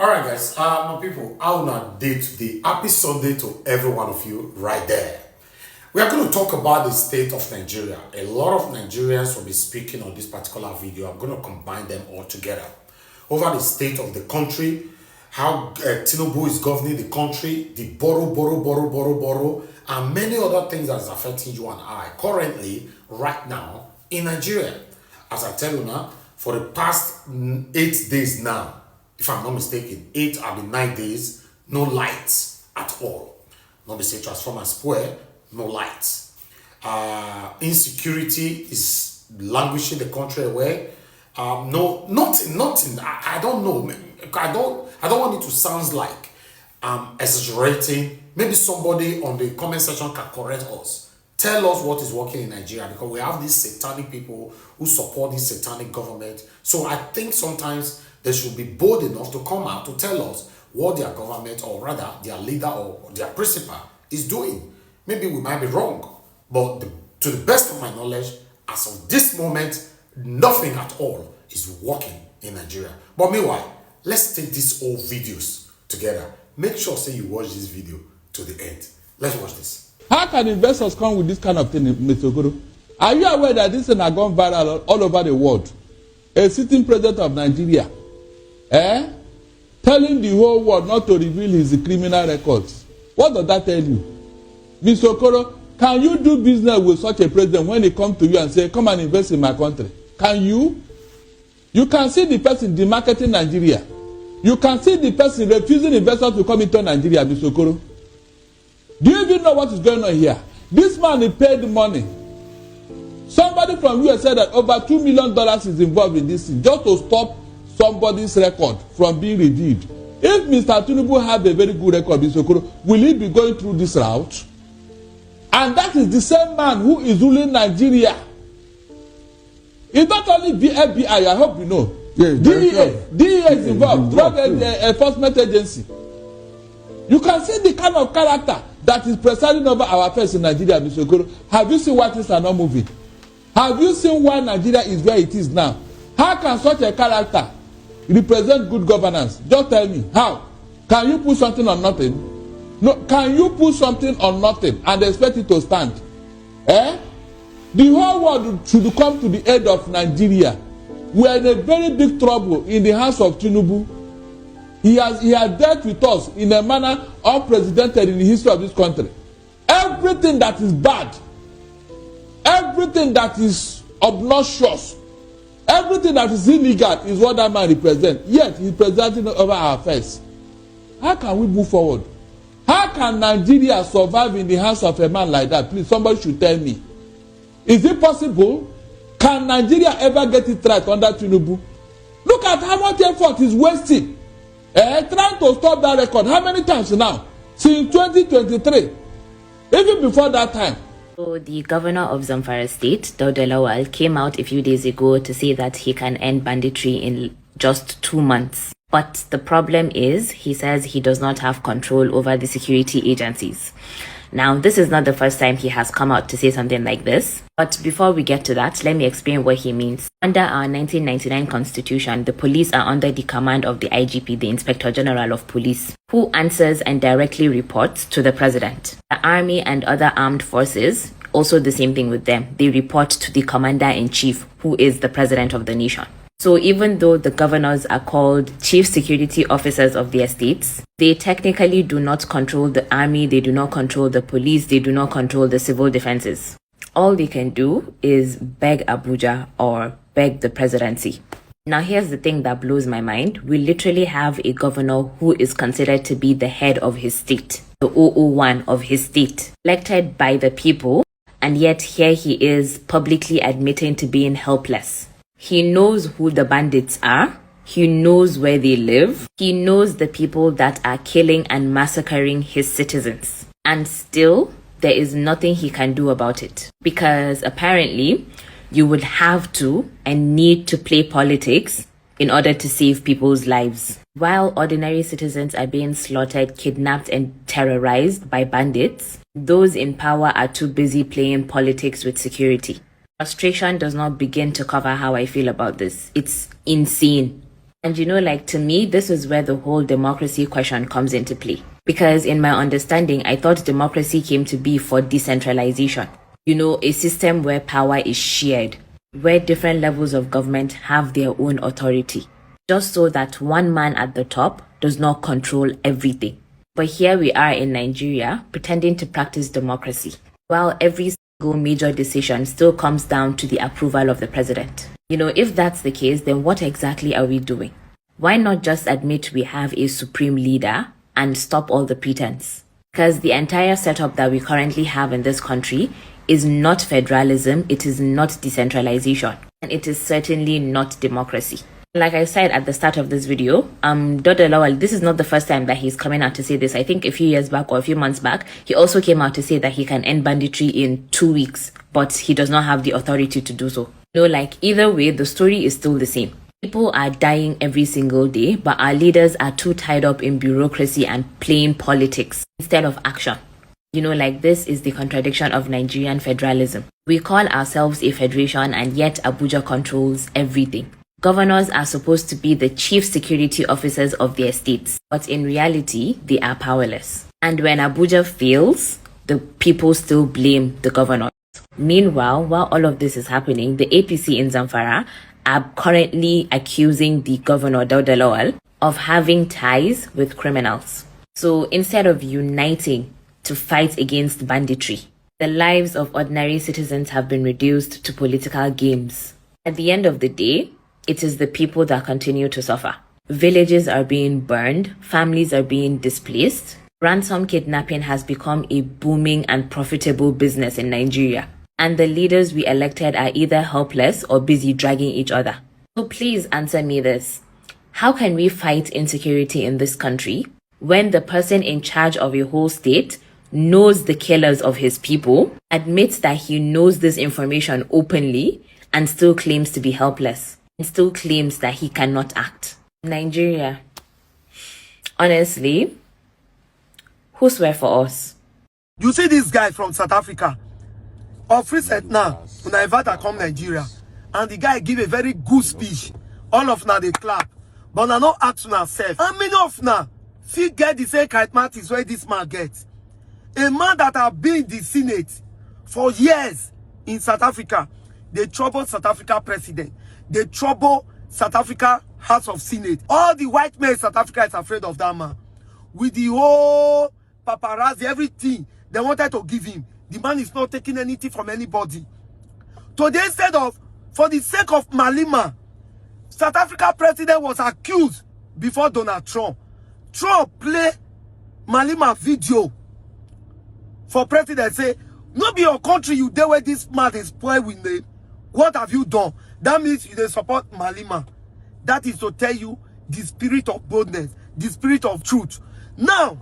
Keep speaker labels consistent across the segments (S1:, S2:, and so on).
S1: All right, guys. My people, I will not date today. Happy Sunday to every one of you right there. We are going to talk about the state of Nigeria. A lot of Nigerians will be speaking on this particular video. I'm going to combine them all together. Over the state of the country, how Tinubu is governing the country, the borrow, and many other things that is affecting you and I currently, right now, in Nigeria. As I tell you now, for the past 8 days now, if I'm not mistaken, 8 or 9 days, no lights at all. Not the say transformer spoil, no lights. Insecurity is languishing the country away. Nothing. I don't know. I don't want it to sound like exaggerating. Maybe somebody on the comment section can correct us. Tell us what is working in Nigeria, because we have these satanic people who support this satanic government. So I think sometimes they should be bold enough to come out to tell us what their government, or rather their leader or their principal, is doing. Maybe we might be wrong, but to the best of my knowledge, as of this moment, nothing at all is working in Nigeria. But meanwhile, let's take these old videos together. Make sure say you watch this video to the end. Let's watch this.
S2: How can investors come with this kind of thing, Mr. Okoro? Are you aware that this thing has gone viral all over the world? A sitting president of Nigeria, telling the whole world not to reveal his criminal records. What does that tell you? Mr. Okoro, can you do business with such a president when he comes to you and say, come and invest in my country? Can you? You can see the person demarketing Nigeria. You can see the person refusing investors to come into Nigeria, Mr. Okoro. Do you even know what is going on here? This man he paid money. Somebody from US said that over $2 million is involved in this thing, just to stop somebody's record from being reviewed. If Mr. Tinubu have a very good record, Mr. Okoro, will he be going through this route? And that is the same man who is ruling Nigeria. It's not only the FBI, I hope you know.
S3: Yes,
S2: DEA is involved, Drug Enforcement Agency. You can see the kind of character that is presiding over our affairs in Nigeria, Mr. Okoro. Have you seen why things are not moving? Have you seen why Nigeria is where it is now? How can such a character represent good governance? Just tell me, how? Can you put something on nothing? No, can you put something on nothing and expect it to stand? The whole world should come to the aid of Nigeria. We are in a very big trouble in the hands of Tinubu. He has dealt with us in a manner unprecedented in the history of this country. Everything that is bad, everything that is obnoxious, everything that is illegal is what that man represents. Yet he is presiding over our affairs. How can we move forward? How can Nigeria survive in the hands of a man like that? Please, somebody should tell me. Is it possible? Can Nigeria ever get it right under Tinubu? Look at how much effort is wasting. Trying to stop that record. How many times now? Since 2023. Even before that time.
S4: So the governor of Zamfara State, Dauda Lawal, came out a few days ago to say that he can end banditry in just 2 months. But the problem is, he says he does not have control over the security agencies. Now, this is not the first time he has come out to say something like this. But before we get to that, let me explain what he means. Under our 1999 constitution, the police are under the command of the IGP, the Inspector General of Police, who answers and directly reports to the president. The army and other armed forces, also the same thing with them. They report to the commander-in-chief, who is the president of the nation. So even though the governors are called chief security officers of their states, they technically do not control the army, they do not control the police, they do not control the civil defenses. All they can do is beg Abuja or beg the presidency. Now here's the thing that blows my mind. We literally have a governor who is considered to be the head of his state, the 001 of his state, elected by the people, and yet here he is publicly admitting to being helpless. He knows who the bandits are. He knows where they live. He knows the people that are killing and massacring his citizens. And still, there is nothing he can do about it. Because apparently, you would have to and need to play politics in order to save people's lives. While ordinary citizens are being slaughtered, kidnapped, and terrorized by bandits, those in power are too busy playing politics with security. Frustration does not begin to cover how I feel about this. It's insane. And like to me, this is where the whole democracy question comes into play. Because in my understanding, I thought democracy came to be for decentralization. A system where power is shared, where different levels of government have their own authority, just so that one man at the top does not control everything. But here we are in Nigeria, pretending to practice democracy, while every single major decision still comes down to the approval of the president. If that's the case, then what exactly are we doing? Why not just admit we have a supreme leader and stop all the pretense? Because the entire setup that we currently have in this country is not federalism, it is not decentralization, and it is certainly not democracy. Like I said at the start of this video, Dr. Lawal, this is not the first time that he's coming out to say this. I think a few years back or a few months back, he also came out to say that he can end banditry in 2 weeks, but he does not have the authority to do so. Either way, the story is still the same. People are dying every single day, but our leaders are too tied up in bureaucracy and playing politics instead of action. This is the contradiction of Nigerian federalism. We call ourselves a federation and yet Abuja controls everything. Governors are supposed to be the chief security officers of their states, but in reality, they are powerless. And when Abuja fails, the people still blame the governors. Meanwhile, while all of this is happening, the APC in Zamfara are currently accusing the governor, Dauda Lawal, of having ties with criminals. So instead of uniting to fight against banditry, the lives of ordinary citizens have been reduced to political games. At the end of the day, it is the people that continue to suffer. Villages are being burned, families are being displaced. Ransom kidnapping has become a booming and profitable business in Nigeria. And the leaders we elected are either helpless or busy dragging each other. So please answer me this. How can we fight insecurity in this country when the person in charge of a whole state knows the killers of his people, admits that he knows this information openly, and still claims to be helpless? And still claims that he cannot act? Nigeria, honestly, who swear for us?
S3: You see this guy from South Africa, of recent now, when I invite her come Nigeria, and the guy give a very good speech. All of now they clap, but I not ask myself, how many of now fit get the same charismatics where this man gets? A man that have been in the Senate for years in South Africa, they trouble South Africa president. They trouble South Africa House of Senate. All the white men in South Africa is afraid of that man. With the whole paparazzi, everything they wanted to give him. The man is not taking anything from anybody. Today, instead of, for the sake of Malema, South Africa president was accused before Donald Trump. Trump play Malema video for president, say, no be your country you there where this man is spoil with name. What have you done? That means you support Malema. That is to tell you the spirit of boldness, the spirit of truth. Now,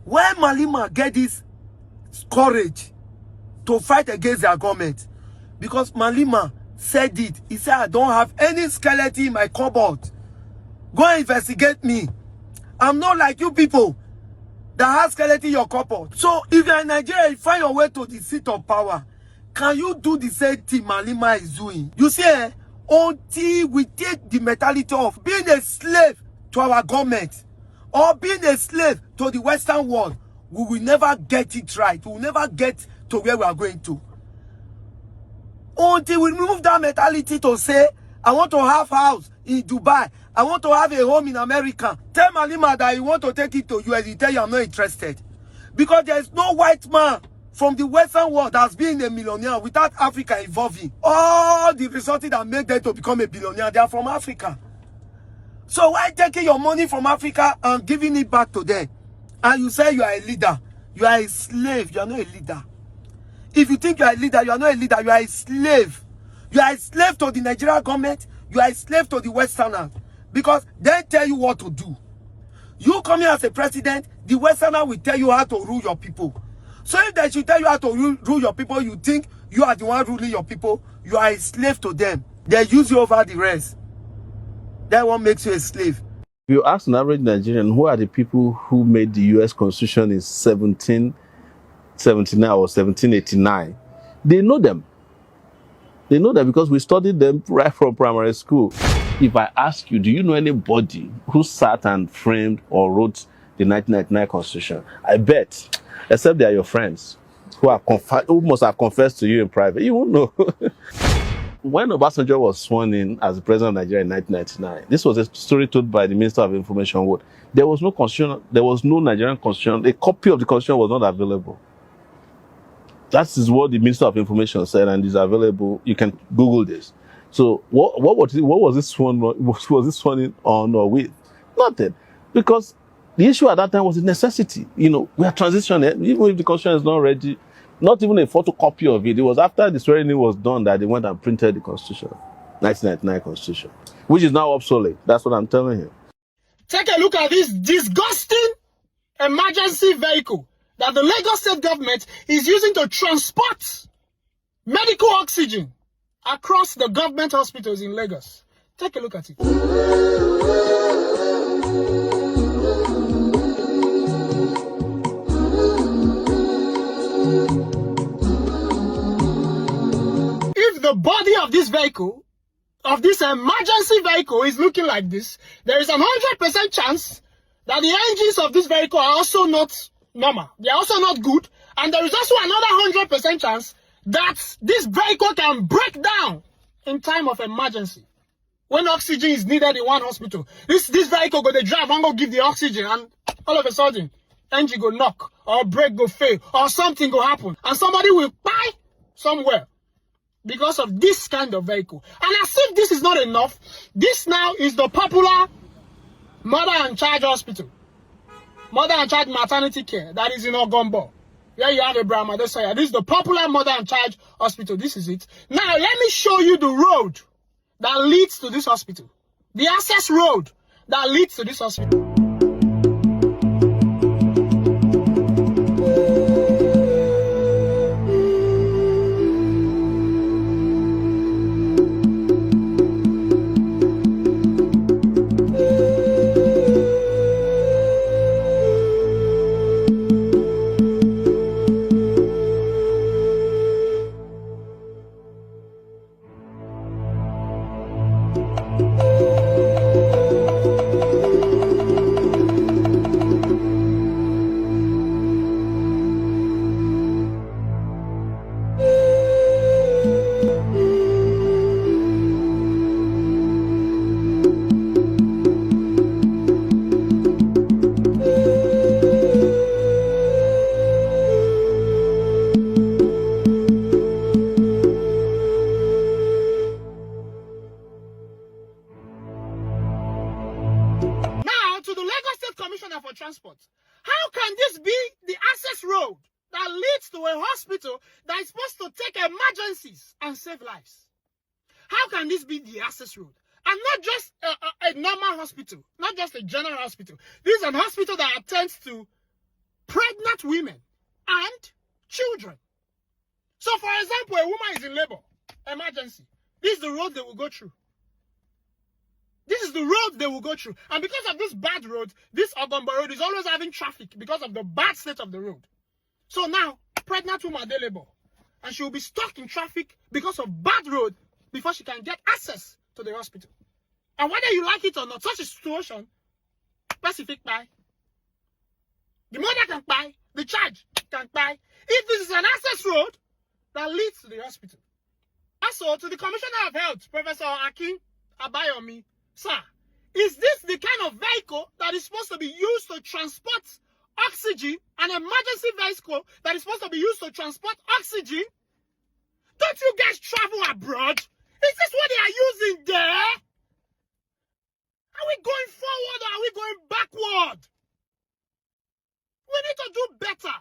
S3: when Malema get this courage to fight against their government, because Malema said it, he said, I don't have any skeleton in my cupboard. Go investigate me. I'm not like you people that have skeleton in your cupboard. So if you're in Nigeria, you find your way to the seat of power. Can you do the same thing Malema is doing? You see, until we take the mentality of being a slave to our government or being a slave to the Western world, we will never get it right. We will never get to where we are going to. Until we remove that mentality to say, I want to have a house in Dubai, I want to have a home in America. Tell Malema that you want to take it to US, he tell you I'm not interested. Because there is no white man from the Western world that's been a millionaire without Africa involving. All the resources that make them to become a billionaire, they are from Africa. So why taking your money from Africa and giving it back to them? And you say you are a leader. You are a slave. You are not a leader. If you think you are a leader, you are not a leader. You are a slave. You are a slave to the Nigerian government. You are a slave to the Westerners. Because they tell you what to do. You come here as a president, the Westerner will tell you how to rule your people. So if they should tell you how to rule your people, you think you are the one ruling your people, you are a slave to them. They use you over the rest. That one makes you a slave.
S5: If you ask an average Nigerian, who are the people who made the US Constitution in 1779 or 1789, they know them. They know them because we studied them right from primary school. If I ask you, do you know anybody who sat and framed or wrote the 1999 Constitution? I bet, except they are your friends who must have confessed to you in private. You won't know. When Obasanjo was sworn in as the president of Nigeria in 1999, this was a story told by the Minister of Information. There was no constitution, there was no Nigerian constitution. A copy of the constitution was not available. That is what the Minister of Information said, and is available. You can Google this. So what was this sworn in on or with? Nothing. Because the issue at that time was a necessity. We are transitioning. Even if the constitution is not ready, not even a photocopy of it. It was after the swearing in was done that they went and printed the Constitution, 1999 Constitution, which is now obsolete. That's what I'm telling you.
S3: Take a look at this disgusting emergency vehicle that the Lagos state government is using to transport medical oxygen across the government hospitals in Lagos. Take a look at it. If the body of this vehicle, of this emergency vehicle is looking like this, there is a 100% chance that the engines of this vehicle are also not normal. They are also not good. And there is also another 100% chance that this vehicle can break down in time of emergency. When oxygen is needed in one hospital, this vehicle go to drive and go give the oxygen, and all of a sudden, engine go knock, or brake go fail, or something go happen, and somebody will die somewhere because of this kind of vehicle. And as if this is not enough, this now is the popular Mother and Child Hospital, Mother and Child Maternity Care, that is in Ogombo. Here you have Abraham Adesanya. This is the popular Mother and Child Hospital. This is it. Now, let me show you the road that leads to this hospital. The access road that leads to this hospital. Transport. How can this be the access road that leads to a hospital that is supposed to take emergencies and save lives? How can this be the access road? And not just a normal hospital, not just a general hospital. This is an hospital that attends to pregnant women and children. So, for example, a woman is in labor, emergency. This is the road they will go through. This is the road they will go through. And because of this bad road, this Ogombo road is always having traffic because of the bad state of the road. So now, pregnant woman, they labor. And she will be stuck in traffic because of bad road before she can get access to the hospital. And whether you like it or not, such a situation, specific buy. The mother can buy, the child can buy. If this is an access road that leads to the hospital. Also, to the Commissioner of Health, Professor Akin Abayomi, sir, is this the kind of vehicle that is supposed to be used to transport oxygen, an emergency vehicle that is supposed to be used to transport oxygen? Don't you guys travel abroad? Is this what they are using there? Are we going forward or are we going backward? We need to do better.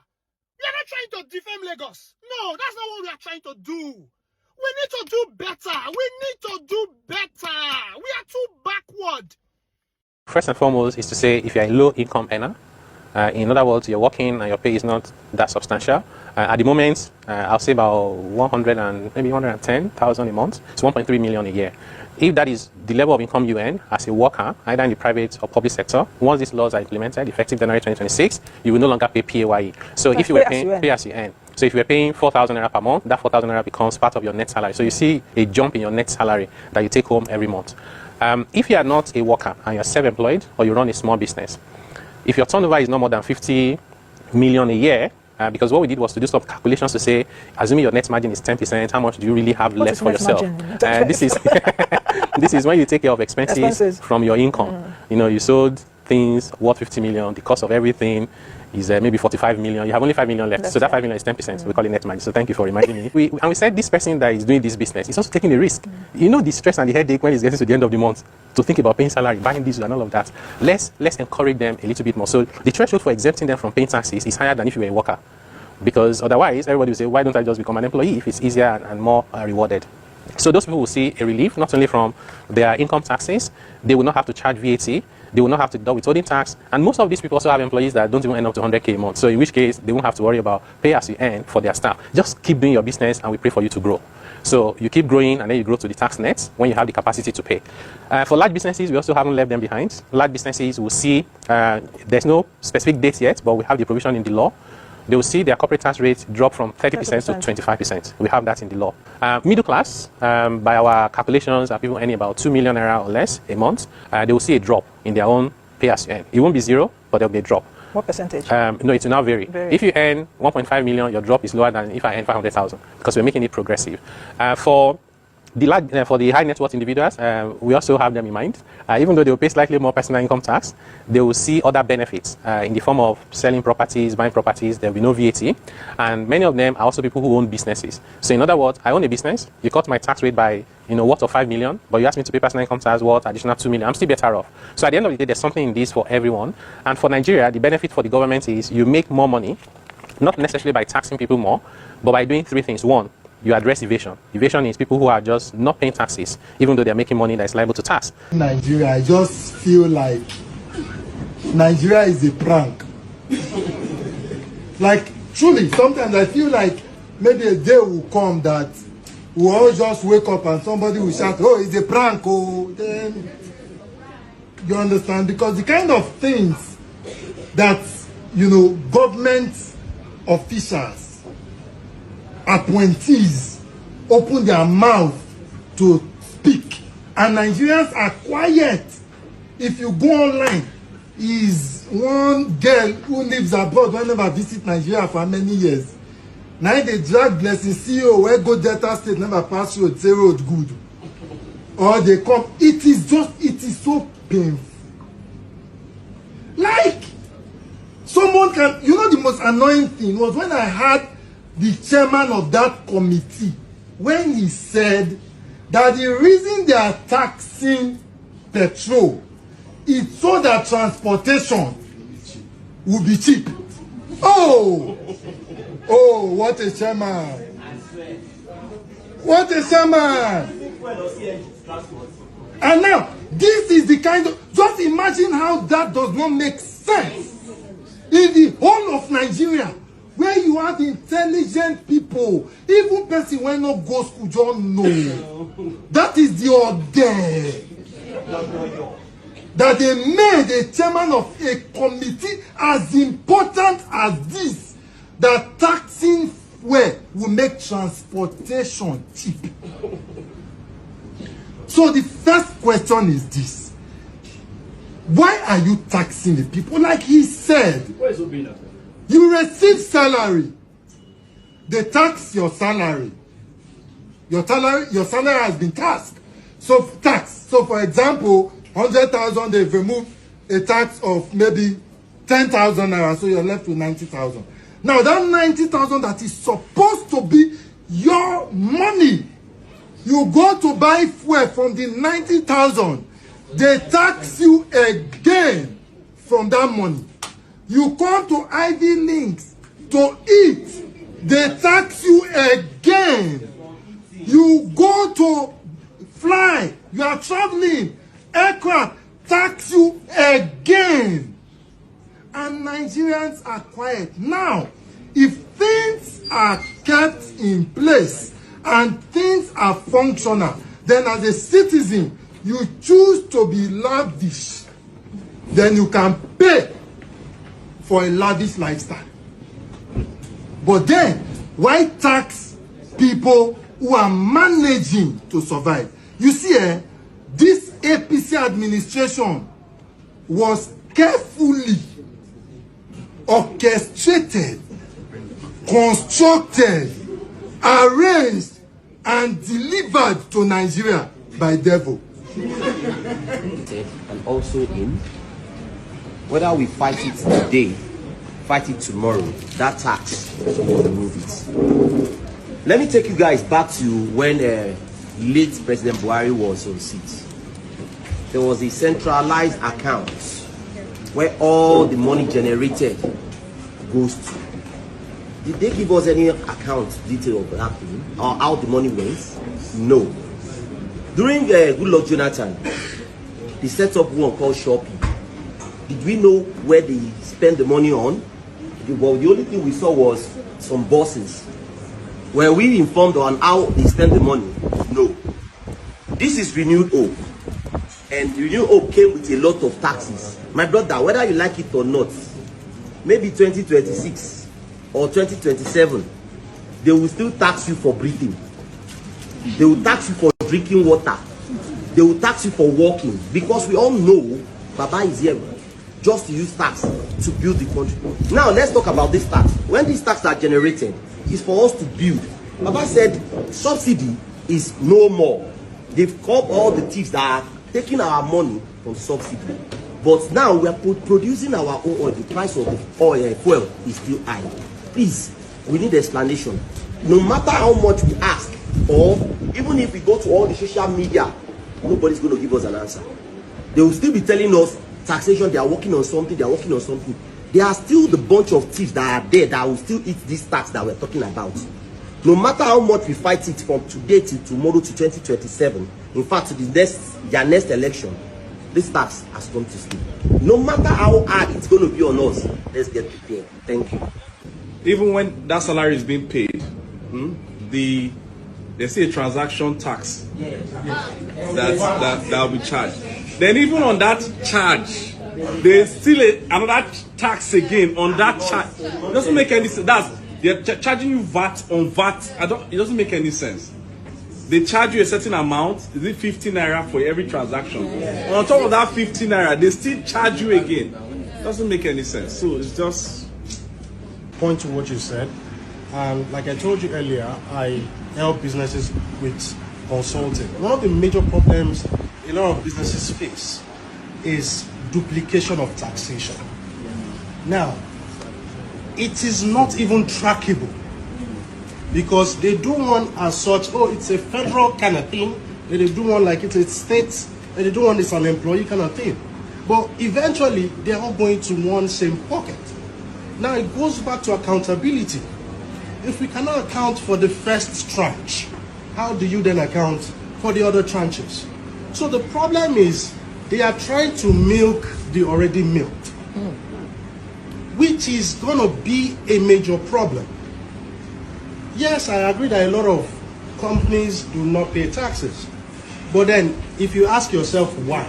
S3: We are not trying to defame Lagos. No, that's not what we are trying to do. We need to do better. We need to do better. We are too backward.
S6: First and foremost is to say if you're a low-income earner, in other words, you're working and your pay is not that substantial. At the moment, I'll say about 100 and maybe 110,000 a month. It's 1.3 million a year. If that is the level of income you earn as a worker, either in the private or public sector, once these laws are implemented, effective January 2026, you will no longer pay PAYE. So if you were paying pay as you earn. So if you were paying 4,000 naira per month, that 4,000 naira becomes part of your net salary. So you see a jump in your net salary that you take home every month. If you are not a worker and you're self-employed or you run a small business, if your turnover is no more than 50 million a year, because what we did was to do some calculations to say, assuming your net margin is 10%, how much do you really have left for yourself? This is this is when you take care of expenses from your income. You know, you sold things worth 50 million. The cost of everything is maybe 45 million. You have only 5 million left. So that 5 million is 10%. We call it net margin. So thank you for reminding me. We said this person that is doing this business is also taking a risk. You know, the stress and the headache when it's getting to the end of the month to think about paying salary, buying diesel and all of that. Let's encourage them a little bit more. So the threshold for exempting them from paying taxes is higher than if you were a worker. Because otherwise, everybody will say, why don't I just become an employee if it's easier and more rewarded? So those people will see a relief, not only from their income taxes, they will not have to charge VAT, they will not have to deduct withholding tax, and most of these people also have employees that don't even earn up to 100K a month. So in which case, they won't have to worry about pay as you earn for their staff. Just keep doing your business and we pray for you to grow. So you keep growing and then you grow to the tax net when you have the capacity to pay. For large businesses, we also haven't left them behind. Large businesses will see, there's no specific date yet, but we have the provision in the law. They will see their corporate tax rate drop from 30% to 25%. We have that in the law. Middle class, by our calculations, are people earning about 2 million naira or less a month. They will see a drop in their own pay as you earn. It won't be zero, but there will be a drop.
S7: What percentage?
S6: No, it will now vary. If you earn 1.5 million, your drop is lower than if I earn 500,000 because we're making it progressive. For the high net worth individuals, we also have them in mind. Even though they will pay slightly more personal income tax, they will see other benefits in the form of selling properties, buying properties. There will be no VAT. And many of them are also people who own businesses. So in other words, I own a business. You cut my tax rate by, worth of 5 million, but you ask me to pay personal income tax worth additional 2 million. I'm still better off. So at the end of the day, there's something in this for everyone. And for Nigeria, the benefit for the government is you make more money, not necessarily by taxing people more, but by doing three things. One, you address evasion. Evasion is people who are just not paying taxes, even though they're making money that is liable to tax.
S3: Nigeria, I just feel like Nigeria is a prank. Like, truly, sometimes I feel like maybe a day will come that we'll all just wake up and somebody will shout, oh, it's a prank, oh, then you understand? Because the kind of things that, government officials, appointees open their mouth to speak and Nigerians are quiet. If you go online, is one girl who lives abroad when never visit Nigeria for many years. Now they drag Blessing CEO where go Delta State never pass road, say road good. Or they come, it is so painful. Like, someone can, the most annoying thing was when I had the chairman of that committee, when he said that the reason they are taxing petrol is so that transportation will be cheap. Oh, what a chairman. What a chairman. And now, this is the kind of, just imagine how that does not make sense. In the whole of Nigeria, where you have intelligent people, even person when not go school don't know. That is the order. That they made a chairman of a committee as important as this, that taxing fuel will make transportation cheap. So the first question is this: why are you taxing the people? Like he said, you receive salary, they tax your salary. Your salary has been taxed. So for example, 100,000, they've removed a tax of maybe 10,000 naira, so you're left with 90,000. Now that 90,000 that is supposed to be your money, you go to buy fuel from the 90,000, they tax you again from that money. You come to Ivy Links to eat, they tax you again. You go to fly, you are traveling, aircraft, tax you again. And Nigerians are quiet. Now, if things are kept in place and things are functional, then as a citizen, you choose to be lavish, then you can pay for a lavish lifestyle. But then, why tax people who are managing to survive? You see, this APC administration was carefully orchestrated, constructed, arranged, and delivered to Nigeria by devil.
S7: And also in whether we fight it today, fight it tomorrow, that tax will remove it. Let me take you guys back to when late President Buhari was on seat. There was a centralized account where all the money generated goes to. Did they give us any account detail of that thing or how the money went? No. During Goodluck Jonathan, they set up one called Shopping. Did we know where they spent the money on? Well, the only thing we saw was some buses. Were we informed on how they spent the money? No. This is Renewed Hope. And Renewed Hope came with a lot of taxes. My brother, whether you like it or not, maybe 2026 or 2027, they will still tax you for breathing. They will tax you for drinking water. They will tax you for walking. Because we all know Baba is here just to use tax to build the country. Now, let's talk about this tax. When these taxes are generated, it's for us to build. Baba said subsidy is no more. They've caught all the thieves that are taking our money from subsidy. But now we are producing our own oil. The price of the oil fuel is still high. Please, we need explanation. No matter how much we ask, or even if we go to all the social media, nobody's going to give us an answer. They will still be telling us taxation, they are working on something, they are working on something. There are still the bunch of thieves that are there that will still eat this tax that we're talking about. No matter how much we fight it from today till tomorrow to 2027, in fact, to their next election, this tax has come to stay. No matter how hard it's going to be on us, let's get prepared. Thank you.
S8: Even when that salary is being paid, they say a transaction tax that will be charged. Then even on that charge, there's still another tax again on that charge. It doesn't make any sense. They're charging you VAT on VAT. It doesn't make any sense. They charge you a certain amount. Is it 15 naira for every transaction? And on top of that 15 naira, they still charge you again. It doesn't make any sense. So it's just
S9: point to what you said. And like I told you earlier, I help businesses with consulting. One of the major problems a lot of businesses face is duplication of taxation. Now, it is not even trackable because they do one as such, oh, it's a federal kind of thing, and they do one like it's a state, and they do one it's an employee kind of thing. But eventually, they're all going to one same pocket. Now, it goes back to accountability. If we cannot account for the first tranche, how do you then account for the other tranches? So the problem is they are trying to milk the already milked, which is going to be a major problem. Yes, I agree that a lot of companies do not pay taxes. But then if you ask yourself why,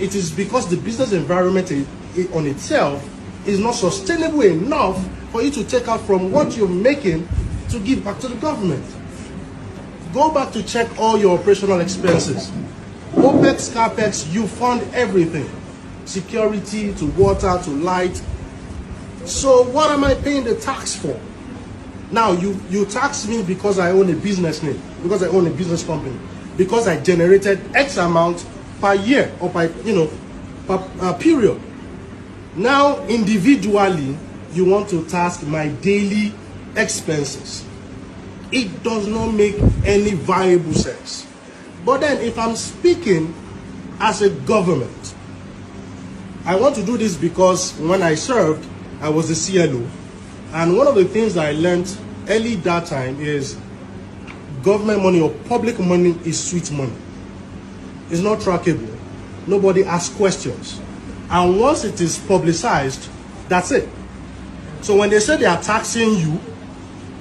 S9: it is because the business environment on itself is not sustainable enough for you to take out from what you're making to give back to the government. Go back to check all your operational expenses. OPEX, CAPEX, you fund everything. Security, to water, to light. So what am I paying the tax for? Now, you tax me because I own a business name, because I own a business company, because I generated X amount per year or per period. Now, individually, you want to tax my daily expenses. It does not make any viable sense. But then if I'm speaking as a government, I want to do this because when I served, I was a CLO. And one of the things that I learned early that time is government money or public money is sweet money. It's not trackable. Nobody asks questions. And once it is publicized, that's it. So when they say they are taxing you,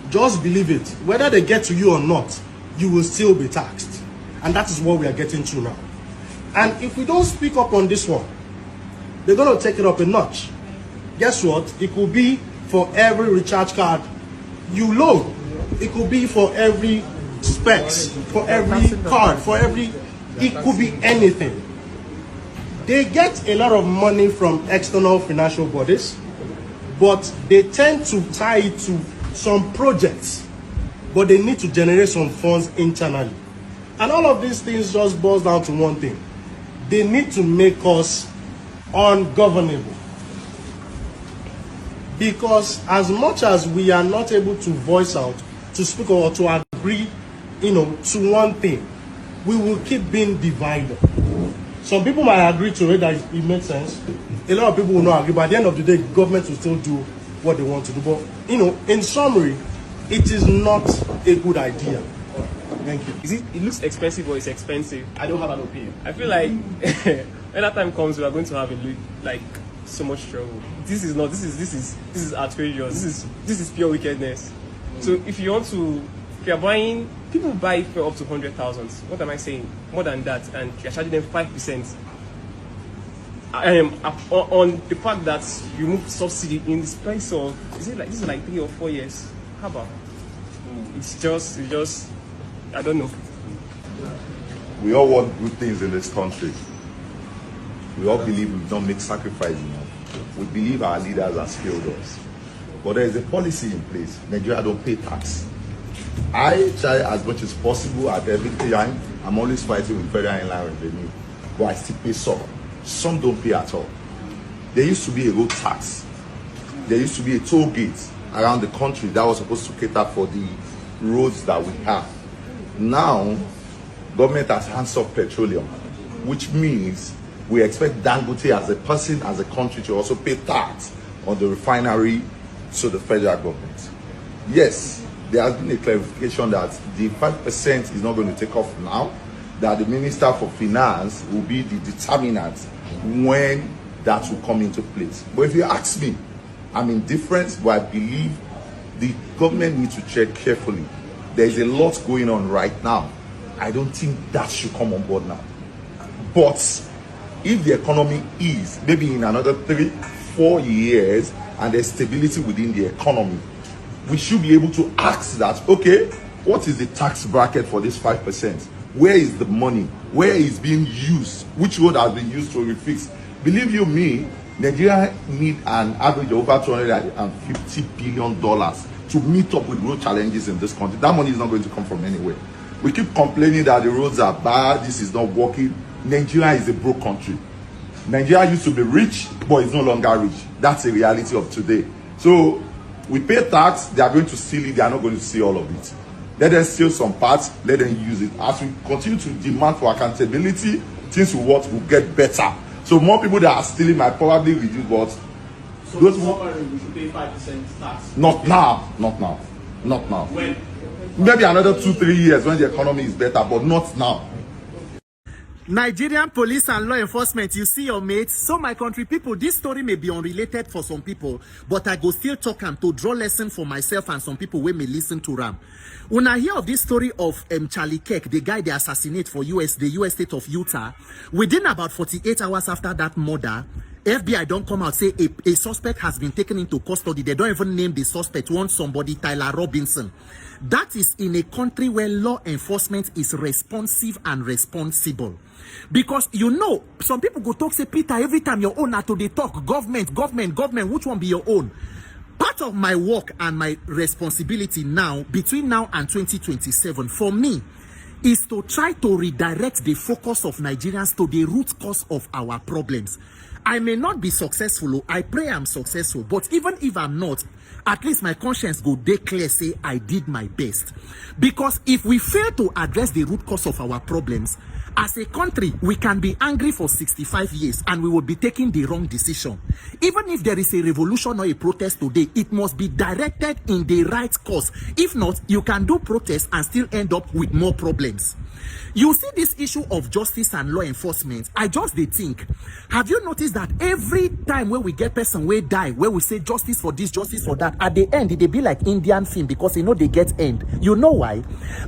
S9: just believe it. Whether they get to you or not, you will still be taxed. And that is what we are getting to now. And if we don't speak up on this one, they're going to take it up a notch. Guess what? It could be for every recharge card you load. It could be for every specs, for every card, for every... It could be anything. They get a lot of money from external financial bodies, but they tend to tie it to some projects, but they need to generate some funds internally. And all of these things just boils down to one thing. They need to make us ungovernable. Because as much as we are not able to voice out, to speak or to agree, to one thing, we will keep being divided. Some people might agree to it, that it makes sense. A lot of people will not agree, but at the end of the day, government will still do what they want to do. But, in summary, it is not a good idea. Thank you.
S10: It looks expensive, but it's expensive. I don't have an opinion. I feel like when that time comes, we are going to have so much trouble. This is outrageous. This is pure wickedness. So if you're buying, people buy for up to 100,000. What am I saying? More than that, and you're charging them 5%. On the fact that you move subsidy in the space of, this is like 3 or 4 years. How about? It's just I don't know.
S11: We all want good things in this country. We all believe we've not made sacrifice enough. We believe our leaders have failed us. But there is a policy in place. Nigeria don't pay tax. I try as much as possible at every time. I'm always fighting with federal inland revenue, but I still pay some. Some don't pay at all. There used to be a road tax. There used to be a toll gate around the country that was supposed to cater for the roads that we have. Now, government has hands off petroleum, which means we expect Dangote as a person, as a country, to also pay tax on the refinery to the federal government. Yes, there has been a clarification that the 5% is not going to take off now, that the Minister for Finance will be the determinant when that will come into place. But if you ask me, I'm indifferent, but I believe the government needs to check carefully. There is a lot going on right now. I don't think that should come on board now. But if the economy is, maybe in another 3-4 years, and there's stability within the economy, we should be able to ask that, okay, what is the tax bracket for this 5%? Where is the money? Where is being used? Which road has been used to refix? Believe you me, Nigeria need an average of over $250 billion to meet up with road challenges in this country. That money is not going to come from anywhere. We keep complaining that the roads are bad, this is not working. Nigeria is a broke country. Nigeria used to be rich, but it's no longer rich. That's the reality of today. So we pay tax, they are going to steal it, they are not going to see all of it. Let them steal some parts, let them use it. As we continue to demand for accountability, things will get better. So more people that are stealing might probably reduce, but
S10: so those we should pay 5% tax.
S11: Not now. When? Maybe another 2-3 years when the economy is better, but not now.
S12: Nigerian police and law enforcement, you see your mates. So my country people, this story may be unrelated for some people, but I go still talk am to draw lesson for myself and some people wey may listen to ram. When I hear of this story of Charlie Kirk, the guy they assassinate for the US state of Utah, within about 48 hours after that murder, FBI don't come out say a suspect has been taken into custody. They don't even name the suspect. One somebody, Tyler Robinson. That is in a country where law enforcement is responsive and responsible. Because some people go talk say, Peter, every time your own are to they talk government, which one be your own? Part of my work and my responsibility now, between now and 2027, for me, is to try to redirect the focus of Nigerians to the root cause of our problems. I may not be successful, I pray I'm successful, but even if I'm not, at least my conscience go declare say I did my best. Because if we fail to address the root cause of our problems, as a country, we can be angry for 65 years and we will be taking the wrong decision. Even if there is a revolution or a protest today, it must be directed in the right cause. If not, you can do protest and still end up with more problems. You see this issue of justice and law enforcement, I just think, have you noticed that every time when we get person where die, where we say justice for this, justice for that, at the end, they be like Indian film because they get end. You know why?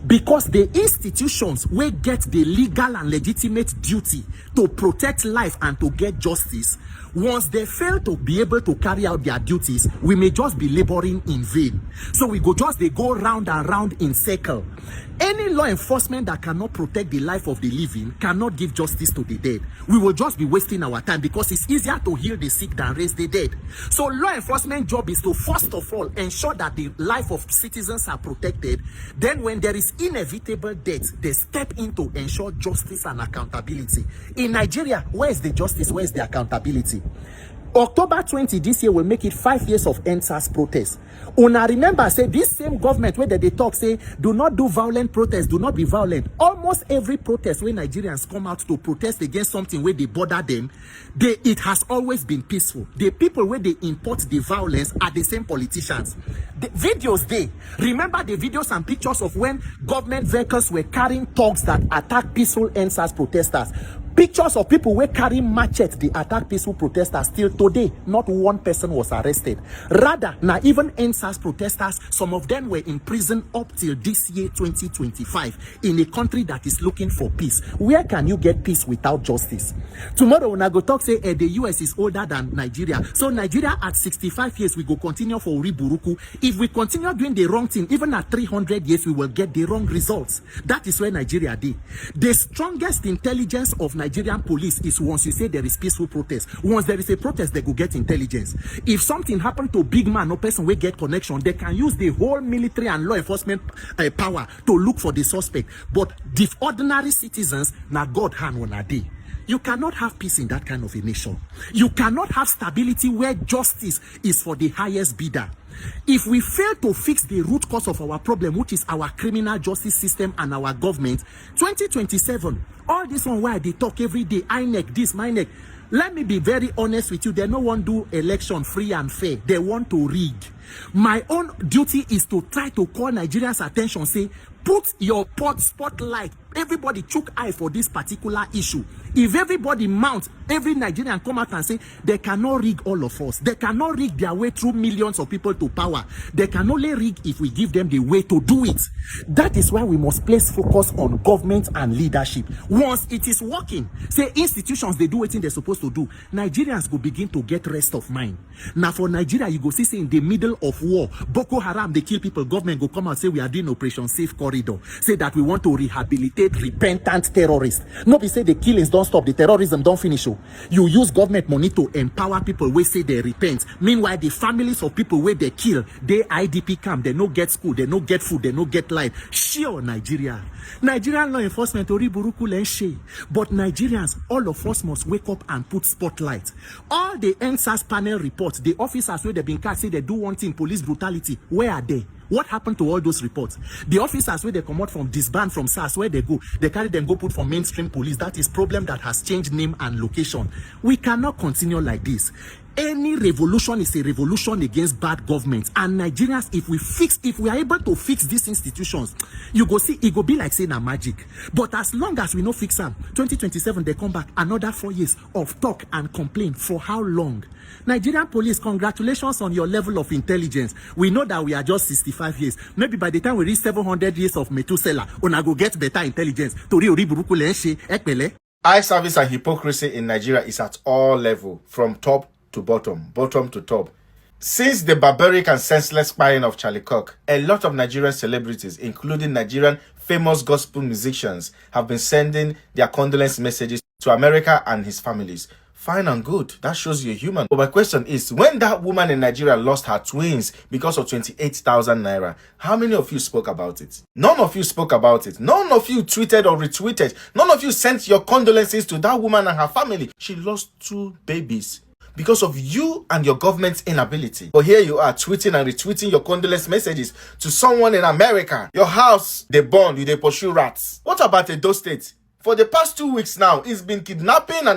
S12: Because the institutions where get the legal legal and legitimate duty to protect life and to get justice, once they fail to be able to carry out their duties, we may just be laboring in vain. So we go round and round in circle. Any law enforcement that cannot protect the life of the living cannot give justice to the dead. We will just be wasting our time because it's easier to heal the sick than raise the dead. So law enforcement job is to first of all ensure that the life of citizens are protected. Then when there is inevitable death, they step in to ensure justice and accountability. In Nigeria, where is the justice? Where is the accountability? October 20 this year will make it 5 years of NSAS protest. Una remember, say this same government where they talk, say, do not do violent protests, do not be violent. Almost every protest where Nigerians come out to protest against something where they bother them, it has always been peaceful. The people where they import the violence are the same politicians. The videos remember the videos and pictures of when government vehicles were carrying thugs that attack peaceful NSAS protesters. Pictures of people were carrying machetes, they attack peaceful protesters. Still today, not one person was arrested. Rather, now even NSAS protesters, some of them were in prison up till this year, 2025, in a country that is looking for peace. Where can you get peace without justice? Tomorrow, when I go talk, say the US is older than Nigeria. So Nigeria at 65 years, we go continue for Uriburuku. If we continue doing the wrong thing, even at 300 years, we will get the wrong results. That is where Nigeria did. The strongest intelligence of Nigerian police is once you say there is peaceful protest. Once there is a protest, they go get intelligence. If something happened to big man or person will get connection, they can use the whole military and law enforcement power to look for the suspect. But the ordinary citizens, now God hand on a day. You cannot have peace in that kind of a nation. You cannot have stability where justice is for the highest bidder. If we fail to fix the root cause of our problem, which is our criminal justice system and our government, 2027, all this one why they talk every day, INEC, this, my neck. Let me be very honest with you. They no want to do election free and fair. They want to rig. My own duty is to try to call Nigerians' attention, say, put your spotlight. Everybody chook eye for this particular issue. If everybody mounts, every Nigerian come out and say, they cannot rig all of us. They cannot rig their way through millions of people to power. They can only rig if we give them the way to do it. That is why we must place focus on government and leadership. Once it is working, say institutions, they do what they're supposed to do. Nigerians go begin to get rest of mind. Now for Nigeria, you go see, say in the middle of war, Boko Haram, they kill people, government go come out, say we are doing Operation Safe Corridor. Say that we want to rehabilitate repentant terrorists. Nobody say the killings don't stop, the terrorism don't finish. You use government money to empower people where say they repent. Meanwhile, the families of people where they kill, they IDP camp, they no get school, they no get food, they no get light. Sure, Nigerian law enforcement oriburuku lenshe. But Nigerians, all of us must wake up and put spotlight. All the NSAS panel reports, the officers where they've been cast say they do one thing, police brutality, where are they? What happened to all those reports? The officers where they come out from disband from SARS, where they go, they carry them, go put for mainstream police. That is problem that has changed name and location. We cannot continue like this. Any revolution is a revolution against bad government. And Nigerians, if we are able to fix these institutions, you go see, it go be like saying a magic. But as long as we no fix them, 2027, they come back, another 4 years of talk and complain. For how long? Nigerian police, congratulations on your level of intelligence. We know that we are just 65 years. Maybe by the time we reach 700 years of Methuselah, una go get better intelligence.
S13: Eye service and hypocrisy in Nigeria is at all levels, from top to bottom to top. Since the barbaric and senseless spying of Charlie Kirk, a lot of Nigerian celebrities, including Nigerian famous gospel musicians, have been sending their condolence messages to America and his families. Fine and good, that shows you're human. But my question is, when that woman in Nigeria lost her twins because of 28,000 naira, how many of you spoke about it? None of you spoke about it. None of you tweeted or retweeted. None of you sent your condolences to that woman and her family. She lost 2 babies because of you and your government's inability. But here you are tweeting and retweeting your condolence messages to someone in America. Your house, they burn, you they pursue rats. What about Edo State? For the past 2 weeks now, it's been kidnapping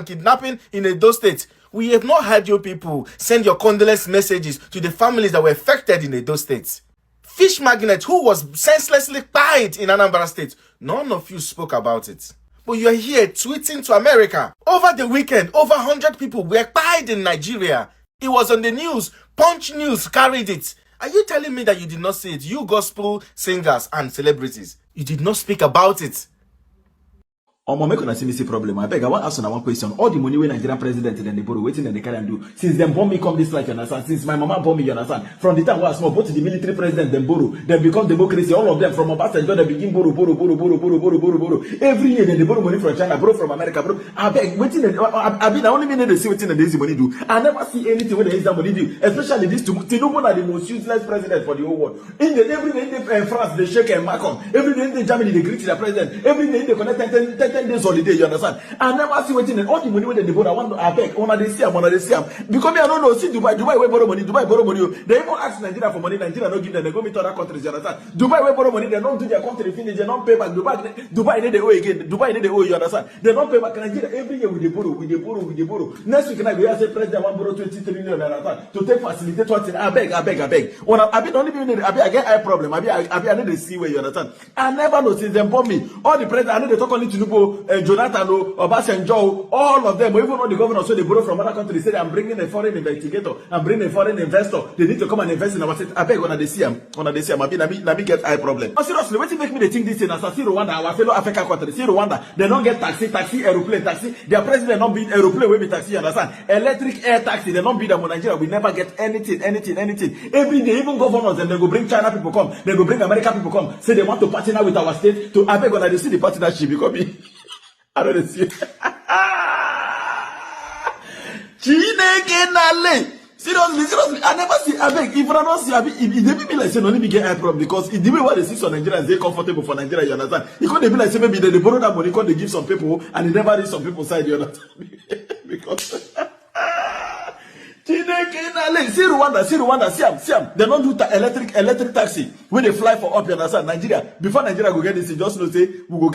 S13: in Edo State. We have not heard you people send your condolence messages to the families that were affected in Edo State. Fish Magnet, who was senselessly tied in Anambra State, none of you spoke about it. But you are here tweeting to America. Over the weekend, over 100 people were tied in Nigeria. It was on the news. Punch News carried it. Are you telling me that you did not see it? You gospel singers and celebrities, you did not speak about it.
S14: Make una see me see problem. I beg, I want to ask one question. All the money when Nigerian president then they borrow, waiting and they can do. Since them bomb me come this life, you understand? Since my mama bomb me, you understand? From the time I was small, both the military president then borrow, then become democracy. All of them from Obasanjo, they begin borrow. Every year they borrow money from China, borrow from America, bro. I beg, waiting. I mean, I only mean they see waiting and easy money do. I never see anything when there is that money do. Especially this Tinubu are the most useless president for the whole world. Every day in France they shake and Macron. Every day in Germany they greet their president. Every day they connect 10 days holiday, you understand? I never see waiting and all the money when they borrow. I want to beg, one of they see because me I don't know, see Dubai we borrow money, Dubai borrow money. They even ask Nigeria for money, Nigeria don't give them, they go meet other countries, you understand? Dubai we borrow money, they don't do their country finish, they don't pay back. Dubai need they owe again, Dubai need they owe, you understand? They don't pay back. Nigeria every year we borrow. Next week I go say president want borrow 20 trillion, you understand? To take facilitate what I beg. When I be only be I get eye problem, I need to see where, you understand? I never know since them bomb me. All the president, I need to talk only to Tinubu, Jonathan, Obasanjo, all of them, even all the governors, so they borrow from other countries, say I'm bringing a foreign investigator, I'm bringing a foreign investor, they need to come and invest in our state. I beg when they see them, I be get eye problem. But seriously, what make me they think this in as see Rwanda, our fellow African country, see Rwanda, they don't get taxi, aeroplane, taxi, their president don't be aeroplane, will be taxi, you understand? Electric air taxi, they don't be them in Nigeria, we never get anything. Every day, even governors, and they go bring China people come, they go bring American people come, say they want to partner with our state, to I beg when they see the partnership, because me, I don't see. Seriously, I never see. I beg, if I don't see, if they be like say no, let me get eye problem because if the way what they see on Nigerians, they comfortable for Nigeria, you understand? It could be like say maybe they borrow that money, because they give some people and they never reach some people's side, you understand? Because see Rwanda, see them. They don't do electric taxi when they fly for up, you understand? Nigeria, before Nigeria go get this, you just know say we go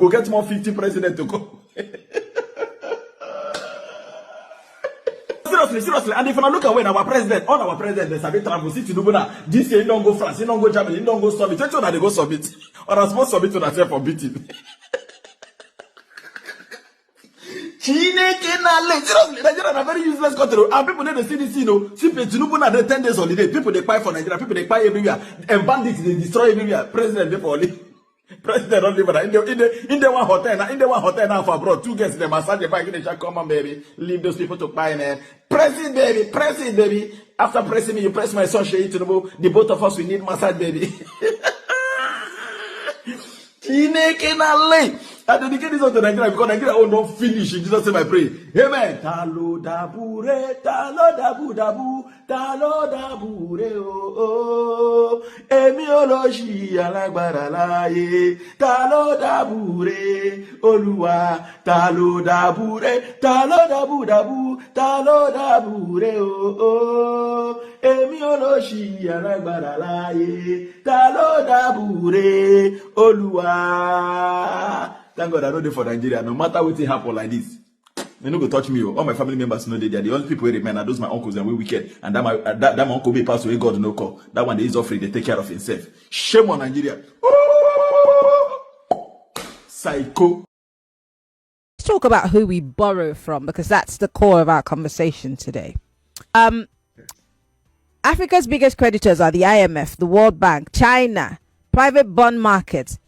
S14: get more 50 president to go. Seriously, and if I look at when all our president, they have travel, see Tinubu now, this year he don't go France, he don't go Germany, he don't go summit, which one are they go summit? Or I'm supposed to submit to themselves for beating. Seriously, Nigeria is a very useless country, and people need to see this, you know, see Tinubu now, they 10 days holiday, people they buy for Nigeria, people they buy everywhere, and bandits, they destroy everywhere, president they for only. President don't live in the one hotel now for abroad. 2 guests they massage the bag in the chat. Come on, baby, leave those people to buy, man. Press it, baby. After pressing me, you press my son, Tinubu. The both of us we need massage, baby. I dedicate this one to Nigeria because Nigeria will not finish in Jesus' name I pray. Amen. Talo dabure, talo dabure, oh. Emi oloshi alagbara laye. Talo dabure, Oluwa. Talo dabure, talo dabure, oh. Emi oloshi alagbara laye. Talo dabure, Oluwa. Thank God I know they for Nigeria. No matter what happen like this, they no go touch me. All my family members know they are the only people who remain. And those my uncles and we wicked. And that my uncle be passed away. God no call. That one is offering. They take care of himself. Shame on Nigeria. Psycho.
S15: Let's talk about who we borrow from because that's the core of our conversation today. Africa's biggest creditors are the IMF, the World Bank, China, private bond markets.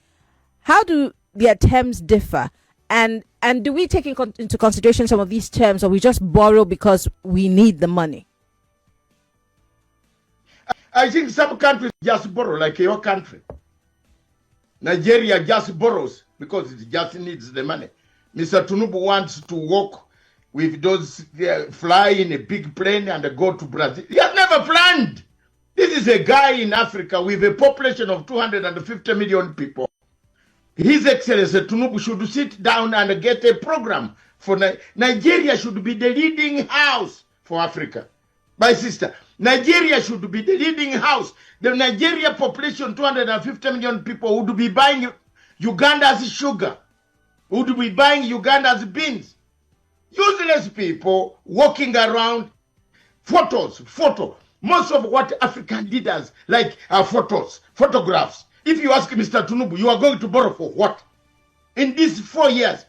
S15: How do their terms differ, and do we take into consideration some of these terms, or we just borrow because we need the money?
S16: I think some countries just borrow, like your country. Nigeria just borrows because it just needs the money. Mr. Tinubu wants to walk with those fly in a big plane and go to Brazil. He has never planned. This is a guy in Africa with a population of 250 million people. His Excellency Tinubu should sit down and get a program for Nigeria. Should be the leading house for Africa. My sister, Nigeria should be the leading house. The Nigeria population, 250 million people, would be buying Uganda's sugar, would be buying Uganda's beans. Useless people walking around, photo. Most of what African leaders like are photographs. If you ask Mr. Tinubu, you are going to borrow for what? In these 4 years,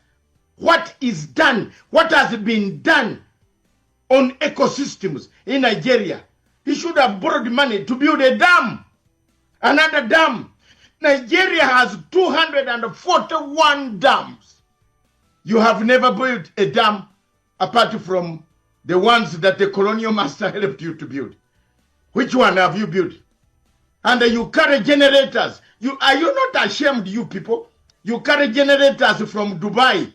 S16: what is done? What has been done on ecosystems in Nigeria? He should have borrowed money to build a dam. Another dam. Nigeria has 241 dams. You have never built a dam apart from the ones that the colonial master helped you to build. Which one have you built? And you carry generators. Are you not ashamed, you people? You carry generators from Dubai.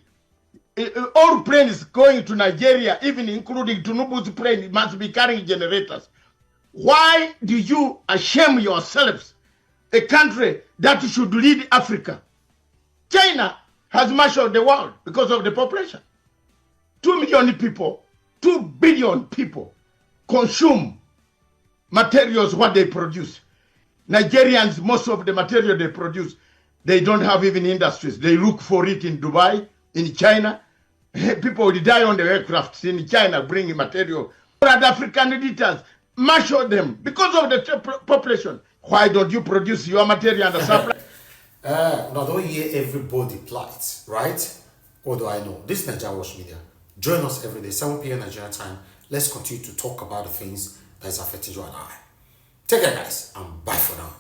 S16: All planes going to Nigeria, even including Tinubu's plane, must be carrying generators. Why do you shame yourselves? A country that should lead Africa. China has marshaled the world because of the population. 2 million people, 2 billion people consume materials what they produce. Nigerians, most of the material they produce, they don't have even industries. They look for it in Dubai, in China. People will die on the aircrafts in China bringing material. But African leaders marshal them because of the population. Why don't you produce your material and supply?
S1: Now don't hear everybody plight, right? What do I know? This is Nigerian Watch Media. Join us every day, 7 p.m. Nigeria time. Let's continue to talk about the things that's affecting you and I. Take care, guys, and bye for now.